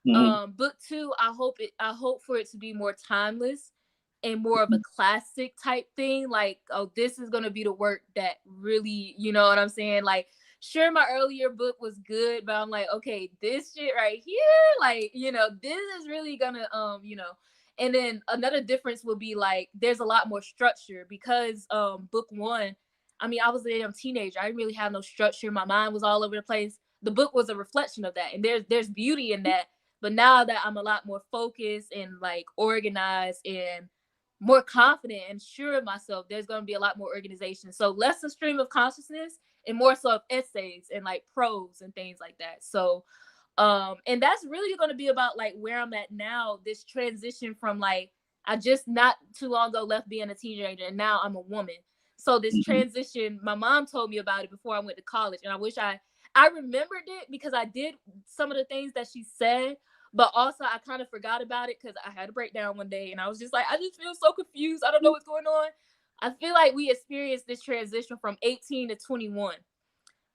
Hmm. Book two, I hope for it to be more timeless and more of a classic type thing. Like, oh, this is gonna be the work that really, you know what I'm saying? Like, sure, my earlier book was good, but I'm like, okay, this shit right here, like, this is really gonna and then another difference will be like there's a lot more structure because book one, I mean, I was a damn teenager. I didn't really have no structure. My mind was all over the place. The book was a reflection of that. And there's beauty in that. But now that I'm a lot more focused and like organized and more confident and sure of myself, there's gonna be a lot more organization. So less a stream of consciousness and more so of essays and like prose and things like that. So and that's really going to be about like where I'm at now, this transition from like I just not too long ago left being a teenager and now I'm a woman. So this Hmm. transition, my mom told me about it before I went to college, and I wish I remembered it because I did some of the things that she said, but also I kind of forgot about it because I had a breakdown one day and I was just like, I just feel so confused, I don't know what's going on. I feel like we experienced this transition from 18 to 21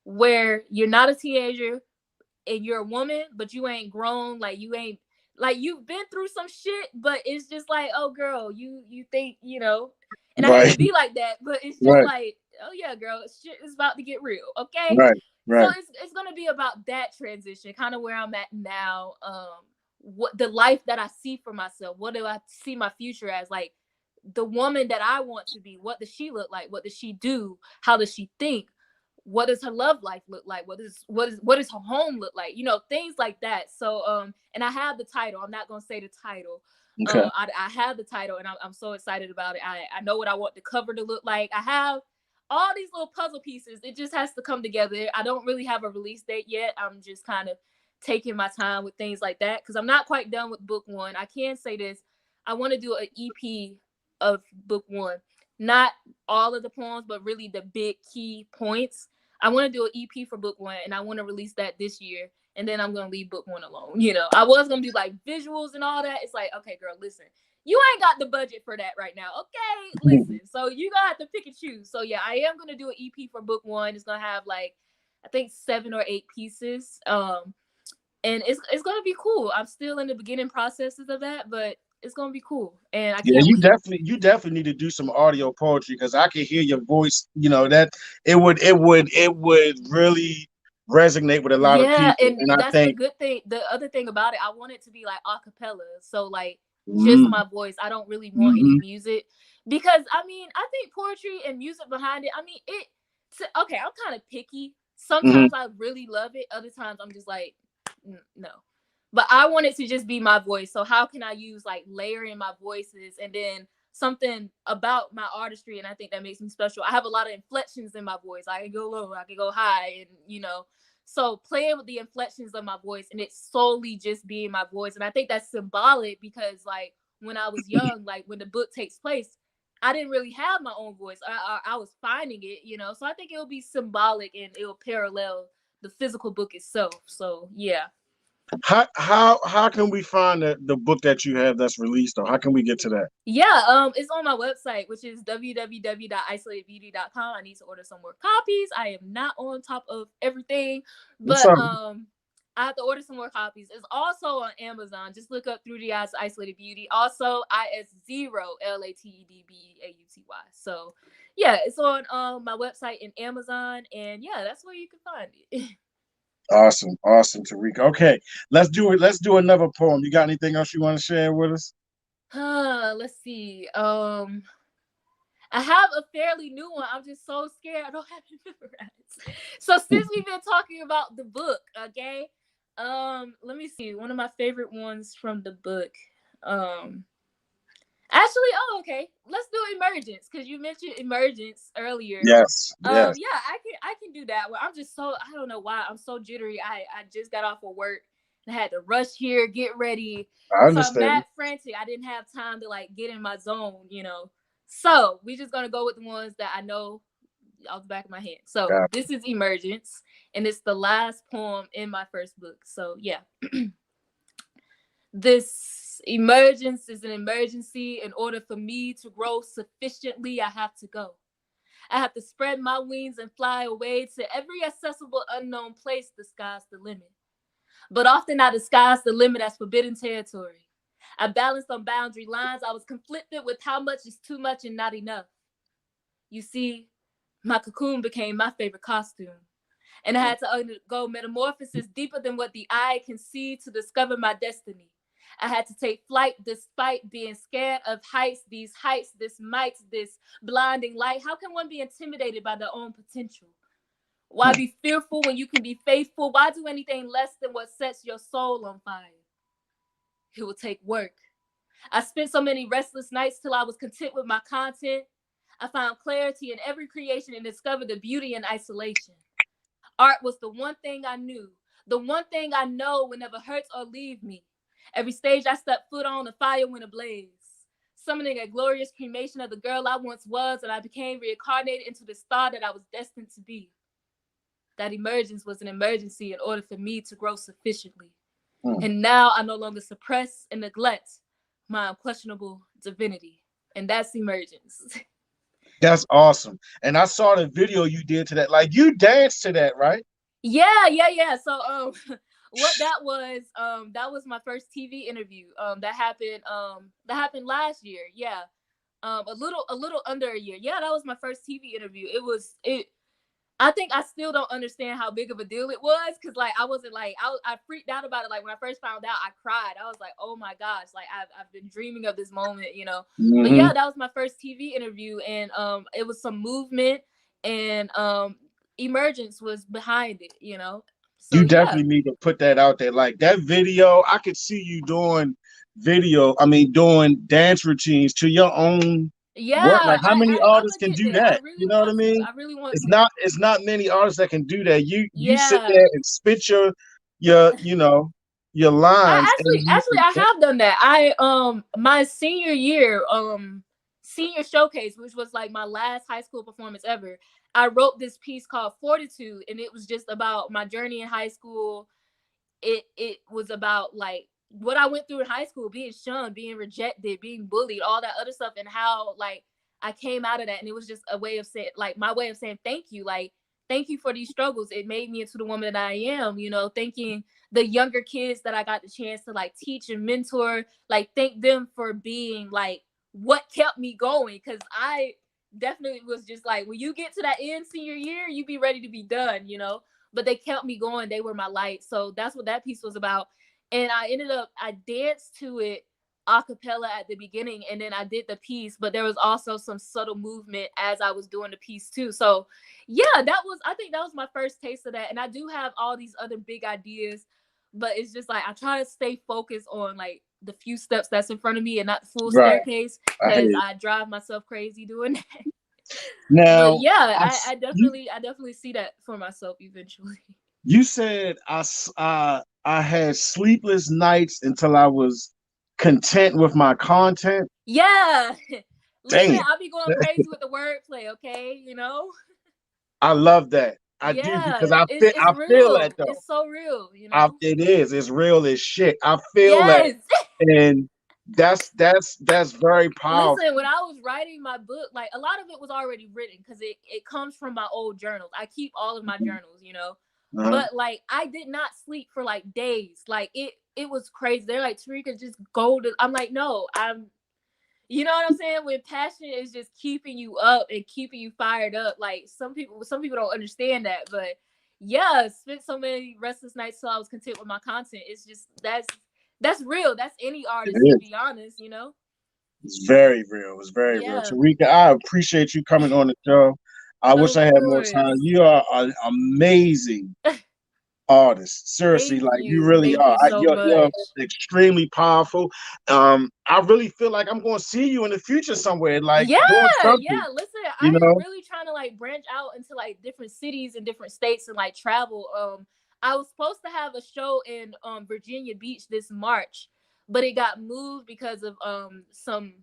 where you're not a teenager and you're a woman, but you ain't grown, like you ain't like you've been through some shit, but it's just like, oh girl, you think, and I hate Right, to be like that, but it's just right, like, oh yeah, girl, shit is about to get real, okay? right, So right. it's gonna be about that transition, kind of where I'm at now. What the life that I see for myself, what do I see my future as, like the woman that I want to be, what does she look like, what does she do, how does she think, what does her love life look like, what does her home look like, things like that. So and I have the title, I'm not gonna say the title. Okay. I have the title and I'm so excited about it. I know what I want the cover to look like. I have all these little puzzle pieces, it just has to come together. I don't really have a release date yet. I'm just kind of taking my time with things like that because I'm not quite done with book one. I can say this, I want to do an EP of book one, not all of the poems but really the big key points. I want to do an EP for book one and I want to release that this year. And then I'm going to leave book one alone. I was going to do like visuals and all that. It's like, okay, girl, listen, you ain't got the budget for that right now. Okay, listen. So you going to have to pick and choose. So yeah, I am going to do an EP for book one. It's going to have like, I think 7 or 8 pieces. And it's going to be cool. I'm still in the beginning processes of that, but it's going to be cool. And I Yeah, can't wait. you definitely need to do some audio poetry because I can hear your voice. You know that it would really resonate with a lot of Yeah, people, and and I that's the think. good thing. The other thing about it, I want it to be like a cappella. So like just Mm-hmm, my voice. I don't really want any mm-hmm, music because I mean, I think poetry and music behind it. I mean, okay, I'm kind of picky. mm-hmm. Sometimes I really love it. Other times I'm just like, no. But I want it to just be my voice. So how can I use like layering my voices and then something about my artistry, and I think that makes me special. I have a lot of inflections in my voice. I can go low, I can go high, and so playing with the inflections of my voice and it's solely just being my voice. And I think that's symbolic because like when I was young, like when the book takes place, I didn't really have my own voice. I was finding it, So I think it'll be symbolic and it'll parallel the physical book itself. So yeah. How can we find the book that you have that's released, or how can we get to that? Yeah, it's on my website, which is www.isolatedbeauty.com. I need to order some more copies. I am not on top of everything, What's but up? I have to order some more copies. It's also on Amazon. Just look up Through the Eyes of Isolated Beauty. Also, IS0LATEDBEAUTY. So, yeah, it's on my website and Amazon, and yeah, that's where you can find it. Awesome, awesome, Tanika. Okay, let's do it. Let's do another poem. You got anything else you want to share with us? Let's see. I have a fairly new one. I'm just so scared I don't have it memorized. So since we've been talking about the book, okay, let me see. One of my favorite ones from the book. Um, Actually, oh, okay. Let's do Emergence because you mentioned Emergence earlier. Yes, yes. Yeah, I can do that. Well, I'm just so I don't know why I'm so jittery. I just got off of work and I had to rush here, get ready. I So I'm understand. mad frantic. I didn't have time to like get in my zone. So we just gonna go with the ones that I know off the back of my head. So Got this is Emergence, and it's the last poem in my first book. So yeah. This emergence is an emergency. In order for me to grow sufficiently, I have to go. I have to spread my wings and fly away to every accessible unknown place. The sky's the limit. But often I disguise the limit as forbidden territory. I balanced on boundary lines. I was conflicted with how much is too much and not enough. You see, my cocoon became my favorite costume. And I had to undergo metamorphosis deeper than what the eye can see to discover my destiny. I had to take flight despite being scared of heights, this might, this blinding light. How can one be intimidated by their own potential? Why be fearful when you can be faithful? Why do anything less than what sets your soul on fire? It will take work. I spent so many restless nights till I was content with my content. I found clarity in every creation and discovered the beauty in isolation. Art was the one thing I knew, the one thing I know will never hurt or leave me. Every stage I stepped foot on, the fire went ablaze, summoning a glorious cremation of the girl I once was, and I became reincarnated into the star that I was destined to be. That emergence was an emergency in order for me to grow sufficiently. And now I no longer suppress and neglect my unquestionable divinity. And that's emergence. That's awesome. And I saw the video you did to that. Like you danced to that, right? Yeah. So what that was my first TV interview. That happened last year. Yeah. A little under a year. Yeah, that was my first TV interview. It I think I still don't understand how big of a deal it was because like I wasn't like I freaked out about it. Like when I first found out, I cried. I was like, oh my gosh, like I've been dreaming of this moment. But Mm-hmm. yeah, that was my first TV interview, and it was some movement, and Emergence was behind it. So You yeah, definitely need to put that out there. Like that video, I could see you doing doing dance routines to your own yeah, work. Like how many I'm artists gonna can get do there. I that? really You know what I want to. mean? I really want It's to. not many artists that can do that. You sit Yeah. there and spit your lines and Actually I have done that. My senior year, senior showcase, which was like my last high school performance ever, I wrote this piece called Fortitude, and it was just about my journey in high school. It was about like what I went through in high school, being shunned, being rejected, being bullied, all that other stuff, and how like I came out of that, and it was just a way of saying, like, my way of saying thank you, like thank you for these struggles. It made me into the woman that I am. Thanking the younger kids that I got the chance to like teach and mentor, like thank them for being like what kept me going, because I definitely was just like, when you get to that end senior year, you be ready to be done. But they kept me going. They were my light. So that's what that piece was about. And I danced to it a cappella at the beginning, and then I did the piece, but there was also some subtle movement as I was doing the piece too. So yeah, I think that was my first taste of that. And I do have all these other big ideas, but it's just like I try to stay focused on like the few steps that's in front of me and not the full right. staircase, I hear because you. I drive myself crazy doing that. But Now, yeah, I you I definitely see that for myself eventually. you said I had sleepless nights until I was content with my content. Yeah. Listen, Damn, I'll be going crazy with the wordplay, okay? I love that. I do Yeah, because it's I feel that real. though. It's so real. It is. It's real as shit. I feel that, Yes. and that's very powerful. Listen, when I was writing my book, like a lot of it was already written because it comes from my old journals. I keep all of my journals. Uh-huh. But like I did not sleep for like days. Like it was crazy. They're like, Tanika, just go to. I'm like, no, you know what I'm saying? When passion is just keeping you up and keeping you fired up, like some people don't understand that, but yeah, spent so many restless nights till I was content with my content. It's just that's real. That's any It artist, to is. be honest. It's very real. It's very real. Yeah, Tarika, I appreciate you coming on the show. I wish of I had more time. course. You are amazing artist. Seriously, Thank like you you. really Thank are. you so You're much. extremely powerful. I really feel like I'm going to see you in the future somewhere, like Yeah, doing something. yeah. Listen, You I am know, really trying to like branch out into like different cities and different states and like travel. I was supposed to have a show in Virginia Beach this March, but it got moved because of some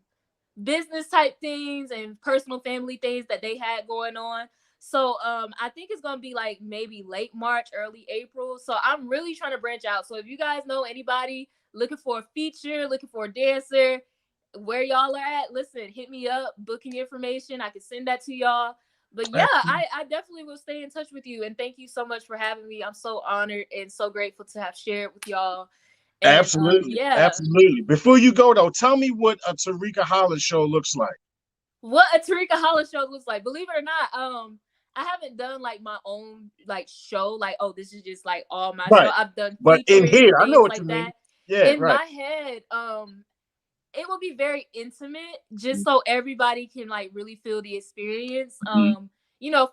business type things and personal family things that they had going on. So I think it's gonna be like maybe late March, early April. So I'm really trying to branch out. So if you guys know anybody looking for a feature, looking for a dancer, where y'all are at, listen, hit me up, booking information. I can send that to y'all. But yeah, I definitely will stay in touch with you. And thank you so much for having me. I'm so honored and so grateful to have shared with y'all. And absolutely, yeah, absolutely. Before you go though, tell me what a Tanika Holland show looks like. what a Tanika Holland show looks like. Believe it or not, I haven't done like my own like show, like, oh, this is just like all my show. Right, I've done but in features here, and I know things what you like mean. that. Yeah, In right. my head, it will be very intimate, just so everybody can like really feel the experience. Mhm.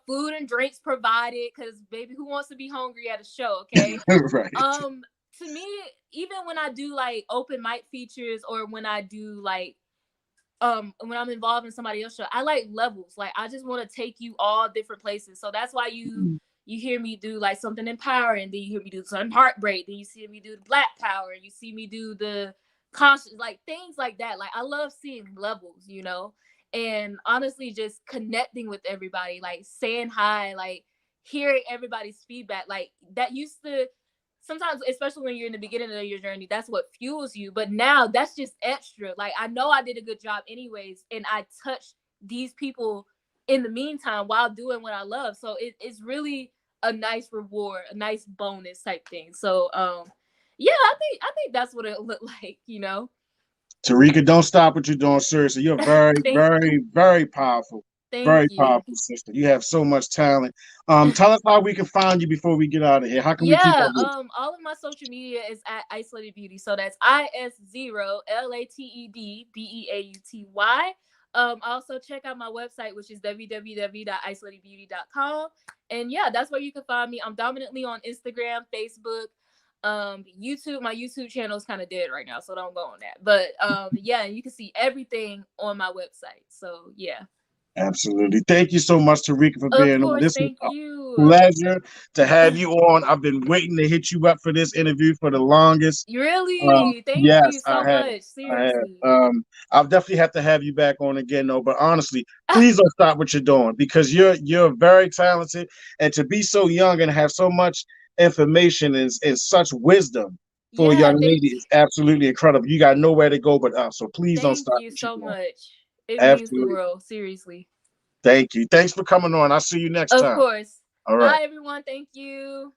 Food and drinks provided, because baby, who wants to be hungry at a show? Okay. Right. um to me, even when I do like open mic features, or when I do like when I'm involved in somebody else's show, I like levels. Like, I just want to take you all different places. So that's why you hear me do like something empowering, then you hear me do some heartbreak, then you see me do the black power, and you see me do the conscious, like things like that. Like, I love seeing levels. And honestly, just connecting with everybody, like saying hi, like hearing everybody's feedback, like that used to sometimes, especially when you're in the beginning of your journey, that's what fuels you. But now that's just extra. Like, I know I did a good job anyways, and I touched these people in the meantime while doing what I love. So it's really a nice reward, a nice bonus type thing. So yeah, I think that's what it looked like. Tarika, don't stop what you're doing. Seriously, you're very, Thank very, thank very you. powerful sister. You have so much talent. Tell us how we can find you before we get out of here. How can we keep Yeah, up with all of my social media is at Isolated Beauty. So that's IS0LATEDBEAUTY. Also check out my website, which is www.isolatedbeauty.com. And yeah, that's where you can find me. I'm dominantly on Instagram, Facebook, YouTube. My YouTube channel is kind of dead right now, so don't go on that. But yeah, you can see everything on my website. So yeah. you? Absolutely. Thank you so much, Tarika, for Of being on. course, This was thank you. pleasure to have you on. I've been waiting to hit you up for this interview for the longest. Really, thank Yes, you so I have. much. I have. Seriously. I'll definitely have to have you back on again, though. But honestly, please don't stop what you're doing because you're very talented, and to be so young and have so much information and such wisdom for a Yeah, young lady is absolutely incredible. You got nowhere to go but up. So please don't thank stop you what you're so doing. much. It means the Absolutely. world, seriously. Thank you. Thanks for coming on. I'll see you next Of time. course. All right. Bye, everyone. Thank you.